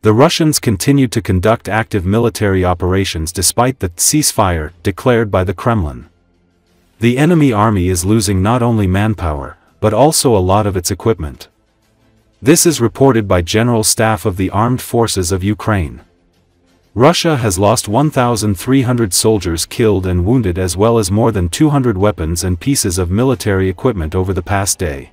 The Russians continued to conduct active military operations despite the ceasefire declared by the Kremlin. The enemy army is losing not only manpower, but also a lot of its equipment. This is reported by General Staff of the Armed Forces of Ukraine. Russia has lost 1,300 soldiers killed and wounded as well as more than 200 weapons and pieces of military equipment over the past day.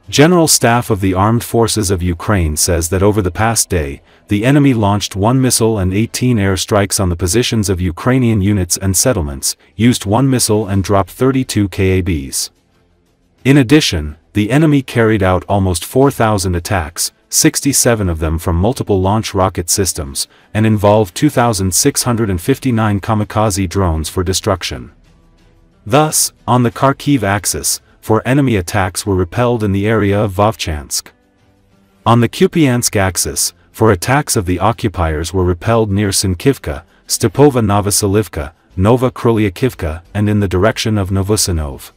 General Staff of the Armed Forces of Ukraine says that over the past day, the enemy launched 1 missile and 18 airstrikes on the positions of Ukrainian units and settlements, used 1 missile and dropped 32 KABs. In addition, the enemy carried out almost 4,000 attacks, 67 of them from multiple launch rocket systems, and involved 2,659 kamikaze drones for destruction. Thus, on the Kharkiv axis, 4 enemy attacks were repelled in the area of Vovchansk. On the Kupiansk axis, 4 attacks of the occupiers were repelled near Synkivka, Stepova Novoselivka, Kruhliakivka, and in the direction of Novoosynove.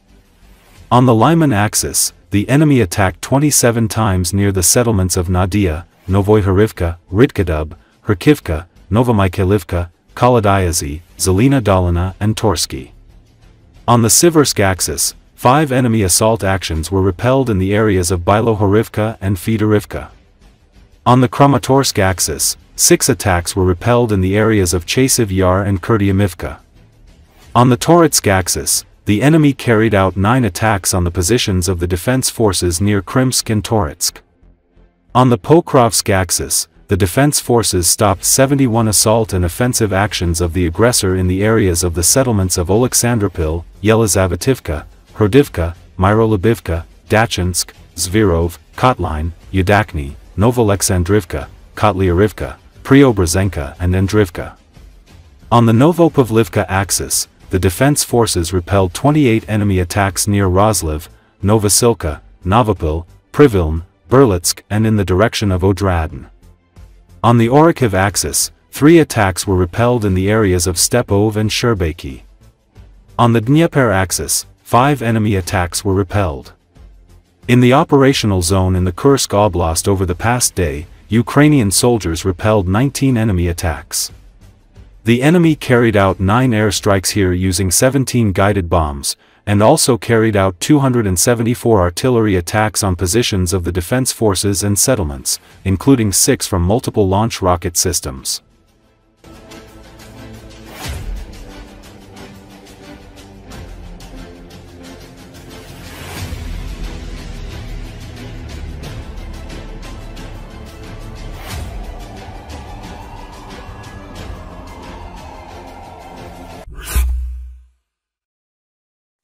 On the Lyman axis, the enemy attacked 27 times near the settlements of Nadiia, Novoiehorivka, Ridkodub, Hrekivka, Novomykhailivka, Kolodiazi, Zelena Dolyna and Torske. On the Siversk axis, 5 enemy assault actions were repelled in the areas of Bilohorivka and Fedorivka. On the Kramatorsk axis, 6 attacks were repelled in the areas of Chasiv Yar and Kurdyamivka. On the Toretsk axis, the enemy carried out 9 attacks on the positions of the defense forces near Krimsk and Toretsk. On the Pokrovsk axis, the defense forces stopped 71 assault and offensive actions of the aggressor in the areas of the settlements of Oleksandropil, Yelizavetivka, Hrekivka, Mirolubivka, Dachansk, Zverov, Kotline, Yudakny, Novoalexandrivka, Kotliarivka, Preobrazhenka and Andrivka. On the Novoiehorivka axis, the defense forces repelled 28 enemy attacks near Rozliv, Novosilka, Novopil, Priviln, Berlitsk and in the direction of Odradin. On the Kharkiv axis, 3 attacks were repelled in the areas of Stepov and Sherbaki. On the Dnieper axis, 5 enemy attacks were repelled. In the operational zone in the Kursk Oblast over the past day, Ukrainian soldiers repelled 19 enemy attacks. The enemy carried out 9 airstrikes here using 17 guided bombs, and also carried out 274 artillery attacks on positions of the defense forces and settlements, including 6 from multiple launch rocket systems.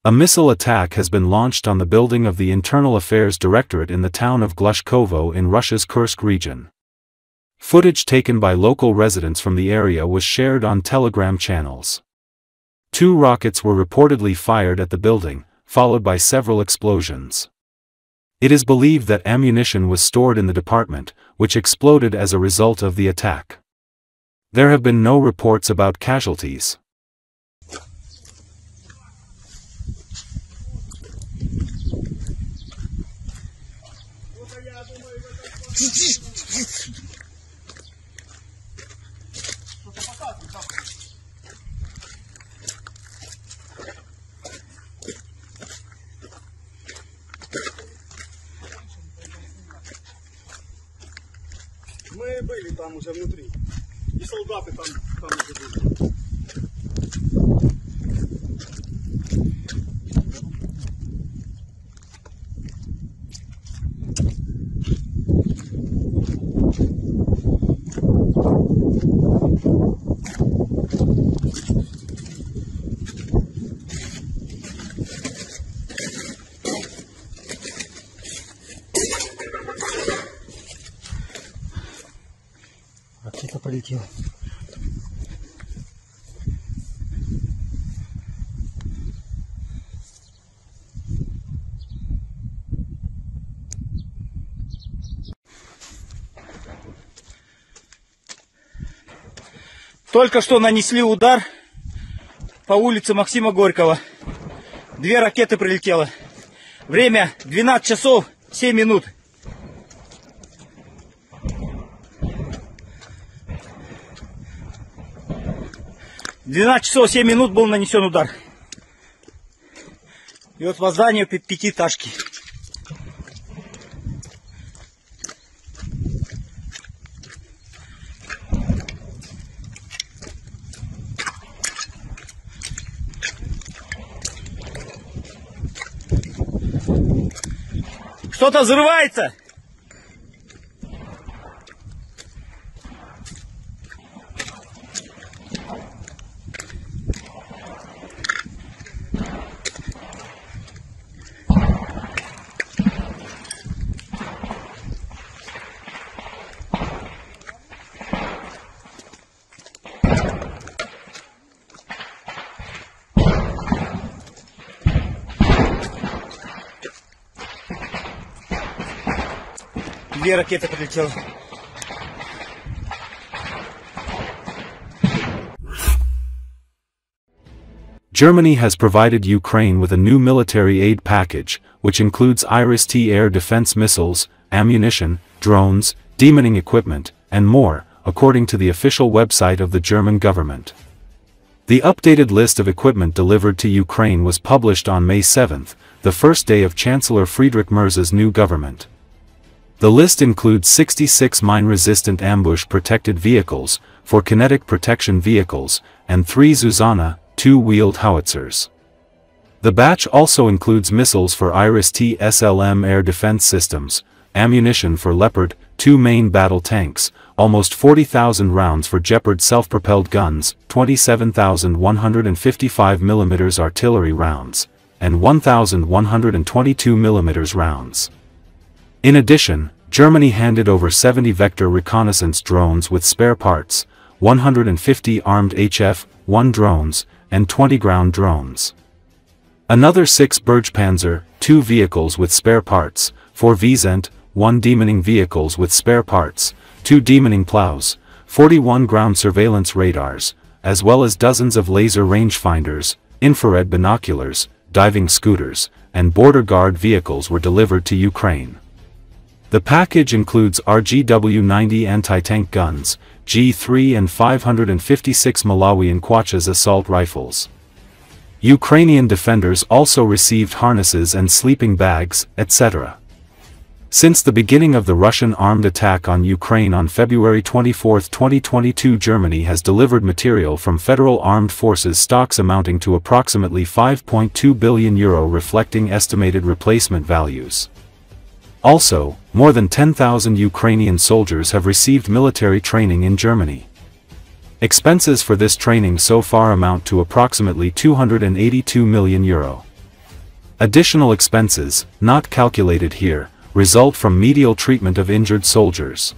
A missile attack has been launched on the building of the Internal Affairs Directorate in the town of Glushkovo in Russia's Kursk region. Footage taken by local residents from the area was shared on Telegram channels. 2 rockets were reportedly fired at the building, followed by several explosions. It is believed that ammunition was stored in the department, which exploded as a result of the attack. There have been no reports about casualties. Мы были там уже внутри, и солдаты там уже были. Ракета полетела. Только что нанесли удар по улице Максима Горького. 2 ракеты прилетело. Время 12 часов 7 минут. 12 часов 7 минут был нанесен удар. И вот по зданию пятиэтажки. Что-то взрывается! Две ракеты прилетело. Germany has provided Ukraine with a new military aid package, which includes IRIS-T air defense missiles, ammunition, drones, demining equipment, and more, according to the official website of the German government. The updated list of equipment delivered to Ukraine was published on May 7, the first day of Chancellor Friedrich Merz's new government. The list includes 66 mine-resistant ambush-protected vehicles, 4 kinetic protection vehicles, and 3 Zuzana, 2-wheeled howitzers. The batch also includes missiles for IRIS-T SLM air defense systems, ammunition for Leopard, 2 main battle tanks, almost 40,000 rounds for Gepard self-propelled guns, 27,155 mm artillery rounds, and 1,122 mm rounds. In addition, Germany handed over 70 vector reconnaissance drones with spare parts, 150 armed HF-1 drones, and 20 ground drones. Another 6 Bergpanzer, 2 vehicles with spare parts, 4 Vzent, 1 demining vehicles with spare parts, 2 demining plows, 41 ground surveillance radars, as well as dozens of laser rangefinders, infrared binoculars, diving scooters, and border guard vehicles were delivered to Ukraine. The package includes RGW-90 anti-tank guns, G3 and 556 Malawi and Kwachas assault rifles. Ukrainian defenders also received harnesses and sleeping bags, etc. Since the beginning of the Russian armed attack on Ukraine on February 24, 2022, Germany has delivered material from Federal Armed Forces stocks amounting to approximately €5.2 billion, reflecting estimated replacement values. Also, more than 10,000 Ukrainian soldiers have received military training in Germany. Expenses for this training so far amount to approximately €282 million. Additional expenses, not calculated here, result from medial treatment of injured soldiers.